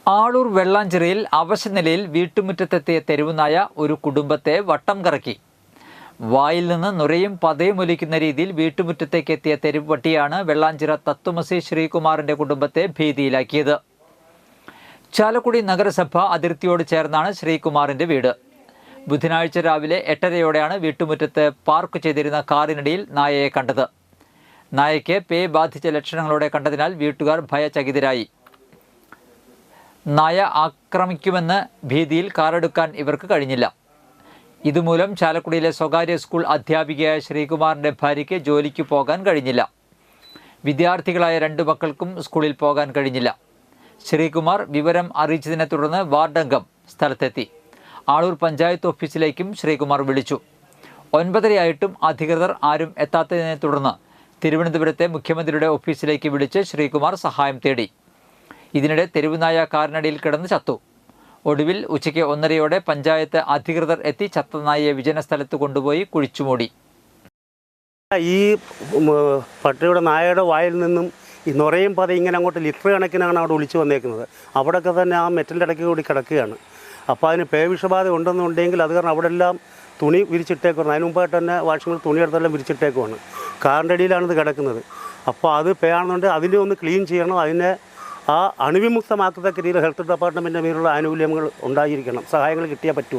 ആളൂർ വെള്ളാഞ്ചിറയിൽ അവശനിലയിൽ വീട്ടുമുറ്റത്തെത്തിയ തെരുവുനായ ഒരു കുടുംബത്തെ വട്ടം കറക്കി. വായിൽ നിന്ന് നുരയും പതയും ഒലിക്കുന്ന രീതിയിൽ വീട്ടുമുറ്റത്തേക്ക് എത്തിയ തെരുവ് പട്ടിയാണ് വെള്ളാഞ്ചിറ തത്വമസി ശ്രീകുമാറിന്റെ കുടുംബത്തെ ഭീതിയിലാക്കിയത്. ചാലക്കുടി നഗരസഭ അതിർത്തിയോട് ചേർന്നാണ് ശ്രീകുമാറിന്റെ വീട്. ബുധനാഴ്ച രാവിലെ 8:30യോടെയാണ് വീട്ടുമുറ്റത്ത് പാർക്ക് ചെയ്തിരുന്ന കാറിനിടയിൽ നായയെ കണ്ടത്. നായയ്ക്ക് പേ ബാധിച്ച ലക്ഷണങ്ങളോടെ കണ്ടതിനാൽ വീട്ടുകാർ ഭയചകിതരായി. നായ ആക്രമിക്കുമെന്ന് ഭീതിയിൽ കാറെടുക്കാൻ ഇവർക്ക് കഴിഞ്ഞില്ല. ഇതുമൂലം ചാലക്കുടിയിലെ സ്വകാര്യ സ്കൂൾ അധ്യാപികയായ ശ്രീകുമാറിന്റെ ഭാര്യയ്ക്ക് ജോലിക്ക് പോകാൻ കഴിഞ്ഞില്ല. വിദ്യാർത്ഥികളായ 2 മക്കൾക്കും സ്കൂളിൽ പോകാൻ കഴിഞ്ഞില്ല. ശ്രീകുമാർ വിവരം അറിയിച്ചതിനെ തുടർന്ന് വാർഡംഗം സ്ഥലത്തെത്തി. ആളൂർ പഞ്ചായത്ത് ഓഫീസിലേക്കും ശ്രീകുമാർ വിളിച്ചു. 9:30 അധികൃതർ ആരും എത്താത്തതിനെ തുടർന്ന് തിരുവനന്തപുരത്തെ മുഖ്യമന്ത്രിയുടെ ഓഫീസിലേക്ക് വിളിച്ച് ശ്രീകുമാർ സഹായം തേടി. ഇതിനിടെ തെരുവുനായ കാറിനടിയിൽ കിടന്ന് ചത്തു. ഒടുവിൽ ഉച്ചയ്ക്ക് 1:30യോടെ പഞ്ചായത്ത് അധികൃതർ എത്തി ചത്ത നായയെ വിജന സ്ഥലത്ത് കൊണ്ടുപോയി കുഴിച്ചുമൂടി. ഈ പട്ടിയുടെ നായയുടെ വായിൽ നിന്നും ഈ നുരയും പത ഇങ്ങനെ അങ്ങോട്ട് ലിറ്റർ കണക്കിനാണ് അവിടെ ഒളിച്ചു വന്നേക്കുന്നത്. അവിടെയൊക്കെ തന്നെ ആ മെറ്റലിൻ്റെ ഇടയ്ക്ക് കൂടി കിടക്കുകയാണ്. അപ്പോൾ അതിന് പേവിഷബാധ ഉണ്ടെന്നുണ്ടെങ്കിൽ അത് കാരണം അവിടെ എല്ലാം തുണി വിരിച്ചിട്ടേക്കുവാണ്. അതിന് മുമ്പായിട്ട് തന്നെ വാഷിംഗ് തുണിയെടുത്തെല്ലാം വിരിച്ചിട്ടേക്കുവാണ്. കാറിൻ്റെ അടിയിലാണിത് കിടക്കുന്നത്. അപ്പോൾ അത് പേയാണെന്നുണ്ടെങ്കിൽ അതിനെ ഒന്ന് ക്ലീൻ ചെയ്യണം. അതിനെ ആ അണുവിമുക്തമാക്കത്തക്ക രീതിയിൽ ഹെൽത്ത് ഡിപ്പാർട്ട്മെൻറ്റിൻ്റെ മേലുള്ള ആനുകൂല്യങ്ങൾ ഉണ്ടായിരിക്കണം. സഹായങ്ങൾ കിട്ടിയേ പറ്റൂ.